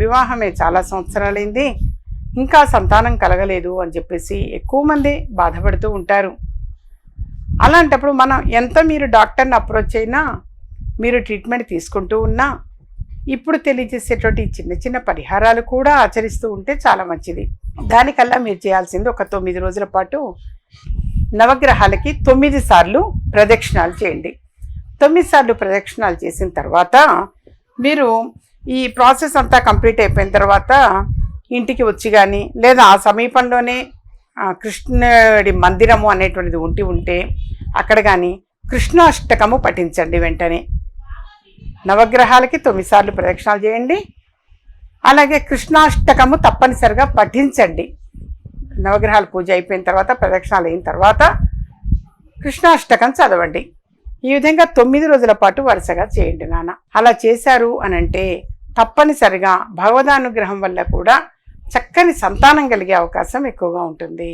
వివాహమే చాలా సంవత్సరాలైంది, ఇంకా సంతానం కలగలేదు అని చెప్పేసి ఎక్కువ మంది బాధపడుతూ ఉంటారు. అలాంటప్పుడు మనం ఎంత మీరు డాక్టర్ని అప్రోచ్ అయినా, మీరు ట్రీట్మెంట్ తీసుకుంటూ ఉన్నా, ఇప్పుడు తెలియజేసేటువంటి చిన్న చిన్న పరిహారాలు కూడా ఆచరిస్తూ ఉంటే చాలా మంచిది. దానికల్లా మీరు చేయాల్సింది ఒక 9 రోజుల పాటు నవగ్రహాలకి 9 సార్లు ప్రదక్షిణాలు చేయండి. 9 సార్లు ప్రదక్షిణాలు చేసిన తర్వాత మీరు ఈ ప్రాసెస్ అంతా కంప్లీట్ అయిపోయిన తర్వాత ఇంటికి వచ్చి కానీ, లేదా ఆ సమీపంలోనే కృష్ణుడి మందిరము అనేటువంటిది ఉంటే అక్కడ కానీ కృష్ణాష్టకము పఠించండి. వెంటనే నవగ్రహాలకి 9 సార్లు ప్రదక్షిణాలు చేయండి. అలాగే కృష్ణాష్టకము తప్పనిసరిగా పఠించండి. నవగ్రహాల పూజ అయిపోయిన తర్వాత, ప్రదక్షిణాలు అయిన తర్వాత కృష్ణాష్టకం చదవండి. ఈ విధంగా 9 రోజుల పాటు వరుసగా చేయండి నాన్న. అలా చేశారు అనంటే తప్పనిసరిగా భగవదానుగ్రహం వల్ల కూడా చక్కని సంతానం కలిగే అవకాశం ఎక్కువగా ఉంటుంది.